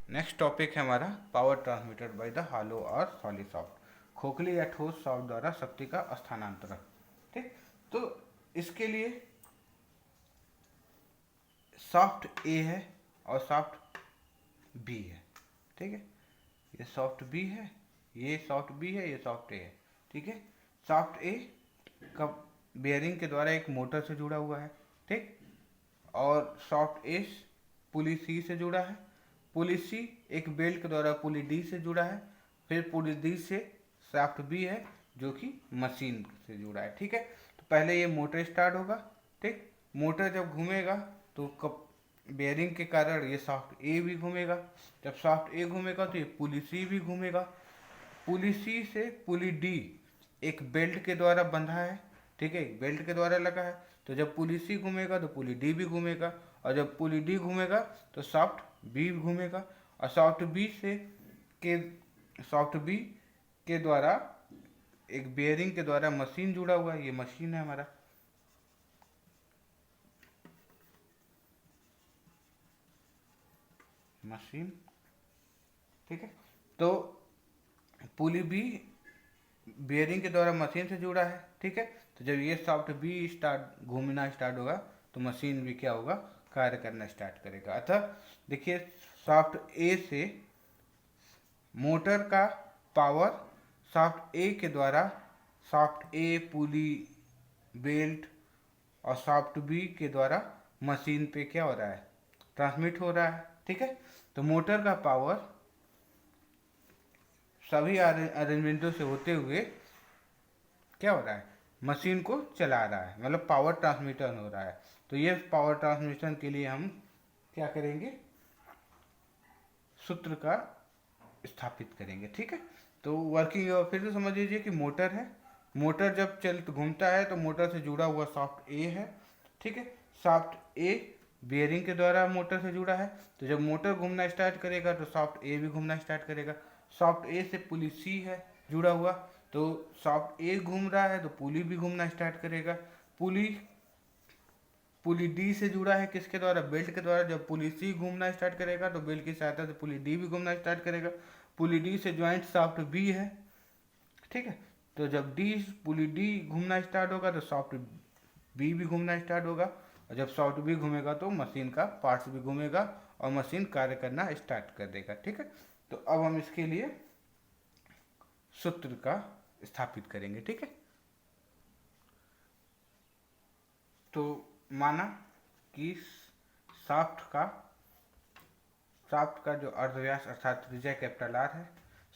Next topic है हमारा power transmitted by the hollow और सॉलिड सॉफ्ट, खोखली या ठोस सॉफ्ट द्वारा शक्ति का स्थानांतरण। ठीक, तो इसके लिए सॉफ्ट ए है और सॉफ्ट बी है। ठीक है, ये सॉफ्ट बी है, ये सॉफ्ट बी है, ये सॉफ्ट ए है। ठीक है, सॉफ्ट ए का बेयरिंग के द्वारा एक मोटर से जुड़ा हुआ है। ठीक, और सॉफ्ट ए पुली सी से जुड़ा है, पुली सी एक बेल्ट के द्वारा पुली डी से जुड़ा है, फिर पुली डी से शाफ्ट बी है जो कि मशीन से जुड़ा है। ठीक है, तो पहले ये मोटर स्टार्ट होगा। ठीक, मोटर जब घूमेगा तो बेयरिंग के कारण ये सॉफ्ट ए भी घूमेगा। जब सॉफ्ट ए घूमेगा तो ये पुली सी भी घूमेगा। पुली सी से पुली डी एक बेल्ट के द्वारा बंधा है। ठीक है, एक बेल्ट के द्वारा लगा है, तो जब पुली सी घूमेगा तो पुली डी भी घूमेगा, और जब पुली डी घूमेगा तो सॉफ्ट बी घूमेगा। और सॉफ्ट बी के द्वारा एक बेयरिंग के द्वारा मशीन जुड़ा हुआ है, ये मशीन है हमारा। मशीन, ठीक है, तो पुली बी बेयरिंग के द्वारा मशीन से जुड़ा है। ठीक है, तो जब ये सॉफ्ट बी स्टार्ट घूमना स्टार्ट होगा तो मशीन भी क्या होगा, कार्य करना स्टार्ट करेगा। अतः देखिए, सॉफ्ट ए से मोटर का पावर सॉफ्ट ए के द्वारा सॉफ्ट ए पुली बेल्ट और सॉफ्ट बी के द्वारा मशीन पे क्या हो रहा है, ट्रांसमिट हो रहा है। ठीक है, तो मोटर का पावर सभी अरेंजमेंटों से होते हुए क्या हो रहा है, मशीन को चला रहा है, मतलब पावर ट्रांसमिशन हो रहा है। तो ये पावर ट्रांसमिशन के लिए हम क्या करेंगे, सूत्र का स्थापित करेंगे। ठीक है, तो वर्किंग फिर से समझ लीजिए कि मोटर है, मोटर जब चल घूमता है तो मोटर से जुड़ा हुआ सॉफ्ट ए है। ठीक है, सॉफ्ट ए बेयरिंग के द्वारा मोटर से जुड़ा है, तो जब मोटर घूमना स्टार्ट करेगा तो सॉफ्ट ए भी घूमना स्टार्ट करेगा। सॉफ्ट ए से पुली सी है जुड़ा हुआ, तो सॉफ्ट ए घूम रहा है तो पुली भी घूमना स्टार्ट करेगा। पुली पुली डी से जुड़ा है किसके द्वारा, बेल्ट के द्वारा। जब पुली सी घूमना स्टार्ट करेगा तो बेल्ट की सहायता से पुली डी भी घूमना स्टार्ट करेगा। पुली डी से ज्वाइंट सॉफ्ट बी है। ठीक है, तो जब पुली डी घूमना स्टार्ट होगा तो सॉफ्ट बी भी घूमना स्टार्ट होगा, और जब सॉफ्ट बी घूमेगा तो मशीन का पार्ट्स भी घूमेगा और मशीन कार्य करना स्टार्ट कर देगा। ठीक है, तो अब हम इसके लिए सूत्र का स्थापित करेंगे। ठीक है, तो माना कि शाफ्ट का जो अर्धव्यास अर्थात त्रिज्या कैपिटल आर है,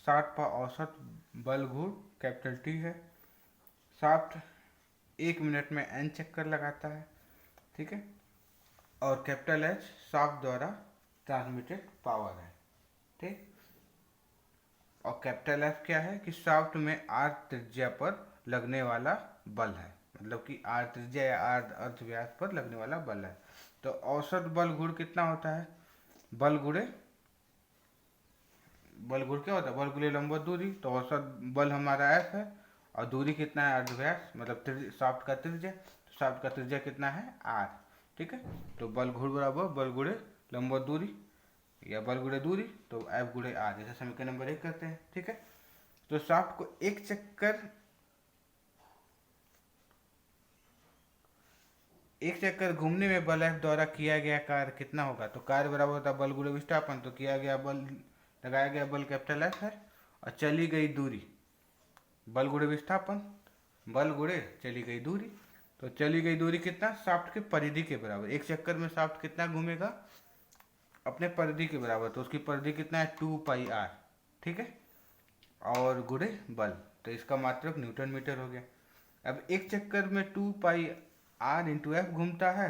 शाफ्ट पर औसत बल गुण कैपिटल टी है, शाफ्ट 1 मिनट में n चक्कर लगाता है। ठीक है, और कैपिटल एच शाफ्ट द्वारा ट्रांसमिटेड पावर है। ठीक, और कैपिटल एफ क्या है कि शाफ्ट में आर त्रिज्या पर लगने वाला बल है, मतलब कि आर त्रिज्या या आर अर्धव्यास पर लगने वाला बल है। तो औसत बल गुण कितना होता है, बल गुण क्या होता है, बल गुणे लंबवत दूरी। तो औसत बल हमारा एफ है और दूरी कितना है, अर्धव्यास, मतलब शाफ्ट का त्रिज्या। तो शाफ्ट का त्रिज्या कितना है, आर। ठीक है, तो बल गुण बराबर बल गुणे लंबवत दूरी या बल गुणे दूरी, तो एफ गुणे आर, जैसे समीकरण नंबर 1 करते हैं। ठीक है, तो शाफ्ट को एक चक्कर घूमने में बल एफ द्वारा किया गया कार्य कितना होगा, तो कार्य बराबर होता है बल गुणे विस्थापन। तो किया गया बल, लगाया गया बल कैपिटल एफ है, और चली गई दूरी बल गुणे विस्थापन, बल गुणे चली गई दूरी। तो चली गई दूरी कितना, शाफ्ट के परिधि के बराबर। एक चक्कर में शाफ्ट कितना घूमेगा, अपने परिधि के बराबर, तो उसकी परिधि कितना है, 2 पाई आर। ठीक है, और गुणे बल, तो इसका मात्रक न्यूटन मीटर हो गया। अब एक चक्कर में 2 पाई आर इंटू एफ घूमता है,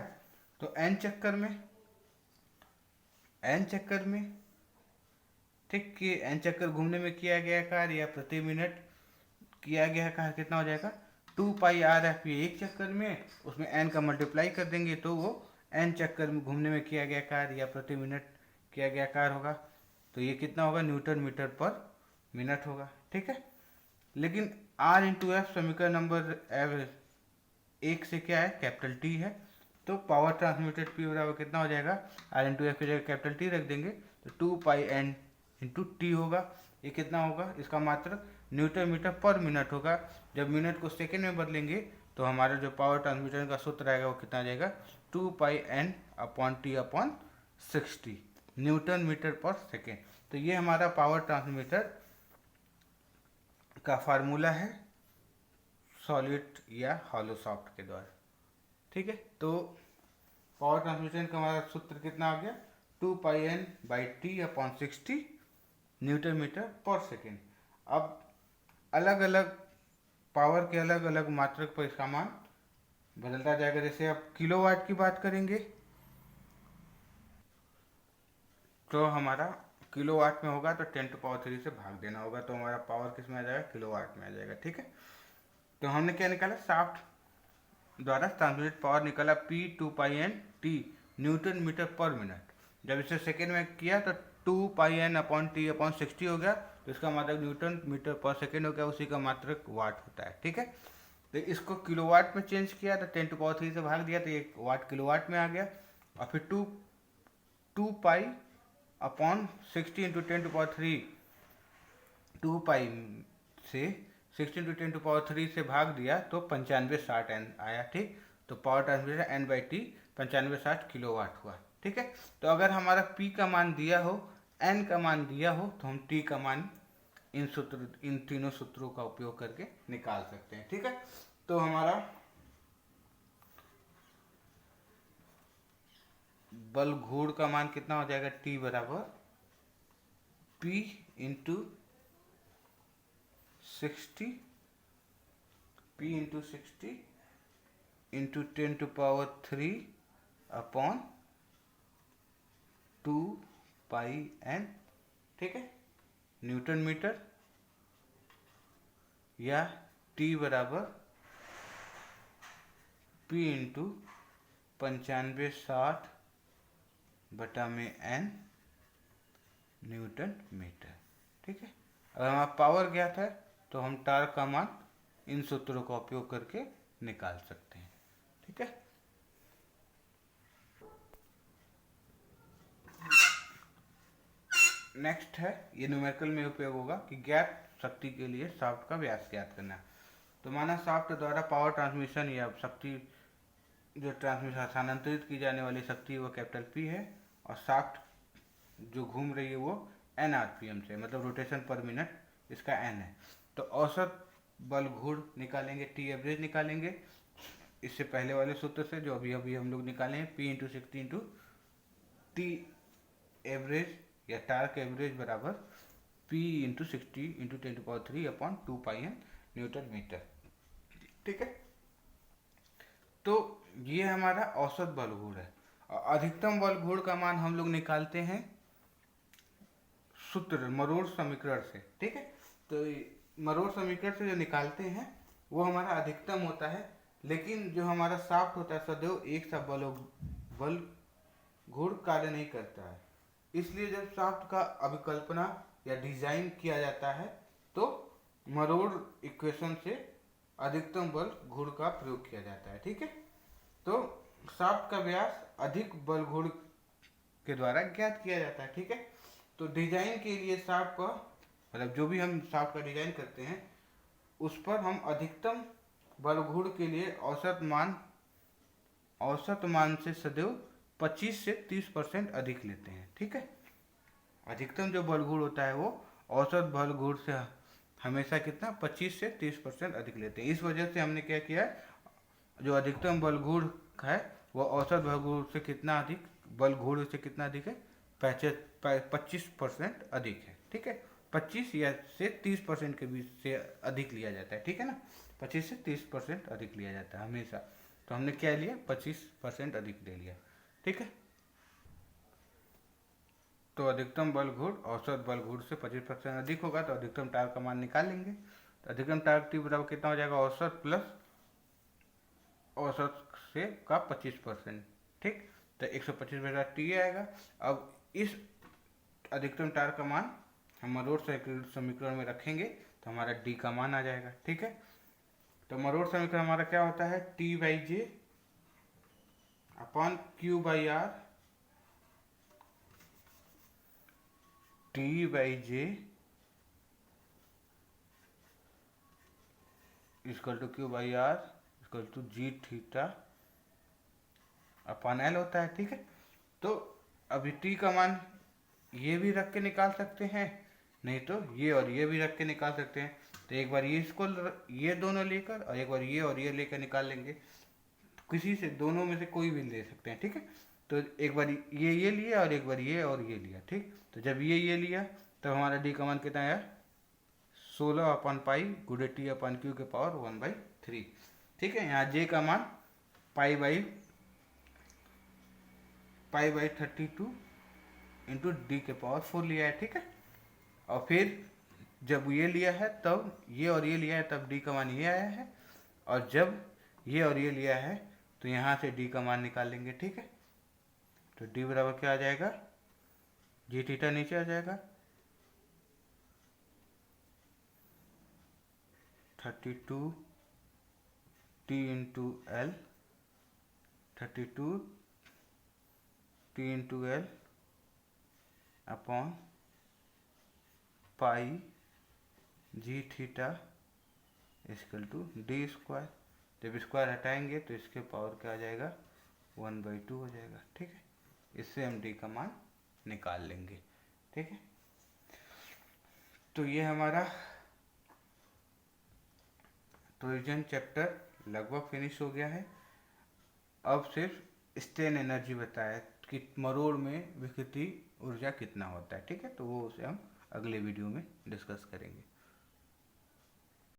तो एन चक्कर में ठीक, कि एन चक्कर घूमने में किया गया कार्य या प्रति मिनट किया गया कार्य कितना हो जाएगा, 2 पाई आर एफ। ये एक चक्कर में, उसमें एन का मल्टीप्लाई कर देंगे तो वो एन चक्कर में घूमने में किया गया कार्य या प्रति मिनट किया गया कार्य होगा। तो ये कितना होगा, न्यूटन मीटर पर मिनट होगा। ठीक है, लेकिन आर इंटू एफ समीकरण नंबर 1 से क्या है, कैपिटल टी है। तो पावर ट्रांसमिटेड पी बराबर कितना हो जाएगा, आर इंटू एफ की जगह कैपिटल टी रख देंगे तो 2πn इंटू टी होगा। ये कितना होगा, इसका मात्रक न्यूटन मीटर पर मिनट होगा। जब मिनट को सेकेंड में बदलेंगे तो हमारा जो पावर ट्रांसमिशन का सूत्र आएगा वो कितना आ जाएगा, 2πn/t/60 न्यूटन मीटर पर सेकेंड। तो ये हमारा पावर ट्रांसमीटर का फार्मूला है सॉलिड या हॉलो सॉफ्ट के द्वारा। ठीक है, तो पावर ट्रांसमिशन का हमारा सूत्र कितना आ गया, 2πn/t/60 न्यूटन मीटर पर सेकेंड। अब अलग अलग पावर के अलग अलग मात्रक पर इसका मान बदलता जाएगा। जैसे अब किलोवाट की बात करेंगे तो हमारा किलोवाट में होगा तो 10⁻³ से भाग देना होगा, तो हमारा पावर किस में आ जाएगा, किलोवाट में आ जाएगा। ठीक है, तो हमने क्या निकाला, शाफ्ट द्वारा ट्रांसमिटेड पावर निकाला P 2πn/t न्यूटन मीटर पर मिनट। जब इसे सेकेंड में किया तो 2πn/t/60 हो गया, तो इसका मात्रक न्यूटन मीटर पर सेकेंड हो गया, उसी का मात्रक वाट होता है। ठीक है, तो इसको किलोवाट में चेंज किया तो 10⁻³ से भाग दिया तो ये वाट किलोवाट में आ गया। और फिर 2π/60 इंटू 10⁻³ 2π से 60 इंटू 10⁻³ से भाग दिया तो 9560 n आया। ठीक, तो पावर ट्रांसमिशन n/t 9560 किलोवाट हुआ। ठीक है, तो अगर हमारा P का मान दिया हो, n का मान दिया हो, तो हम T का मान इन तीनों सूत्रों का उपयोग करके निकाल सकते हैं। ठीक है, तो हमारा बल घूर्ण का मान कितना हो जाएगा, T बराबर P इंटू 60 इंटू 10⁻³/2πn। ठीक है, न्यूटन मीटर, या T बराबर P into 9560/n newton metre. ठीक है, अगर हमारा पावर ज्ञात है तो हम टार्क का मान इन सूत्रों का उपयोग करके निकाल सकते हैं। ठीक है, नेक्स्ट है, ये न्यूमेरिकल में उपयोग होगा कि ज्ञात शक्ति के लिए शाफ्ट का व्यास ज्ञात करना। तो माना शाफ्ट द्वारा पावर ट्रांसमिशन या शक्ति जो ट्रांसमिशन स्थानांतरित की जाने वाली शक्ति वो कैपिटल P है, और शाफ्ट जो घूम रही है वो n RPM से, मतलब रोटेशन पर मिनट इसका n है। तो औसत बल घूर्ण निकालेंगे, T एवरेज निकालेंगे इससे पहले वाले सूत्र से जो अभी अभी हम लोग निकाले हैं, P into 60 into T average या टार्क एवरेज बराबर P into 60 into 10⁻³ newton metre. ठीक है, तो ये हमारा औसत बल घूर्ण है। और अधिकतम बल घूर्ण का मान हम लोग निकालते हैं सूत्र मरोड़ समीकरण से। ठीक है, तो मरोड़ समीकरण से जो निकालते हैं वो हमारा अधिकतम होता है, लेकिन जो हमारा शाफ्ट होता है सदैव एक सा बल घूर्ण कार्य नहीं करता है। इसलिए जब शाफ्ट का अभिकल्पना या डिजाइन किया जाता है तो मरोड़ इक्वेशन से अधिकतम बल घूर्ण का प्रयोग किया जाता है। ठीक है, तो शाफ्ट का व्यास अधिक बल घूर्ण के द्वारा ज्ञात किया जाता है। ठीक है, तो डिजाइन के लिए शाफ्ट का मतलब जो भी हम शाफ्ट का डिजाइन करते हैं उस पर हम अधिकतम बल घूर्ण के लिए औसत मान से सदैव 25 से 30% अधिक लेते हैं। ठीक है, अधिकतम जो बल घूर्ण होता है वो औसत बल घूर्ण से हमेशा कितना 25 से 30% अधिक लेते हैं। इस वजह से हमने क्या किया है, जो अधिकतम बल घूर्ण है वो औसत बल घूर्ण से कितना अधिक, बल घूर्ण से कितना अधिक है, 25% अधिक है। ठीक है, 25 या से 30% के बीच से अधिक लिया जाता है। ठीक है ना, 25 से 30% अधिक लिया जाता है हमेशा। तो हमने क्या लिया, 25% अधिक ले लिया। ठीक है, तो अधिकतम बल घूर्ण औसत बल घूर्ण से 25% अधिक होगा तो अधिकतम टार्क का मान निकाल लेंगे। तो अधिकतम टार्क T बराबर कितना हो जाएगा, औसत प्लस औसत से का 25%। ठीक, तो 125/T आएगा। अब इस अधिकतम टार्क का मान हम मरोड़ समीकरण में रखेंगे तो हमारा D का मान आ जाएगा। ठीक है, तो मरोड़ समीकरण हमारा क्या होता है, T/J/Q/R T by J equal to Q by R equal to G theta upon L होता है। ठीक है, तो अभी टी का मान ये भी रख के निकाल सकते हैं, नहीं तो ये और ये भी रख के निकाल सकते हैं। तो एक बार ये इसको ये दोनों लेकर और एक बार ये और ये लेकर निकाल लेंगे, किसी से दोनों में से कोई भी ले सकते हैं। ठीक है, तो एक बार ये लिया और एक बार ये और ये लिया। ठीक, तो जब ये लिया तब हमारा डी का मान कितना आया 16/पाई गुड़े टी अपन क्यू के पावर 1/3। ठीक है, यहाँ जे का मान पाई बाई 32 इंटू डी के पावर 4 लिया है। ठीक है, और फिर जब ये लिया है तब ये और ये लिया है तब डी का मान ये आया है, और जब ये और ये लिया है तो यहाँ से डी का मान निकाल लेंगे। ठीक है, तो डी बराबर क्या आ जाएगा, जी थीटा नीचे आ जाएगा 32 T into L 32 T into L upon pi G theta equal to D square. जब स्क्वायर हटाएंगे तो इसके पावर क्या आ जाएगा 1/2 हो जाएगा। ठीक है, इससे हम डी का मान निकाल लेंगे। ठीक है, तो ये हमारा टॉर्जन चैप्टर लगभग फिनिश हो गया है। अब सिर्फ स्ट्रेन एनर्जी बताया कि मरोड़ में विकृति ऊर्जा कितना होता है। ठीक है, तो वो उसे हम अगले वीडियो में डिस्कस करेंगे।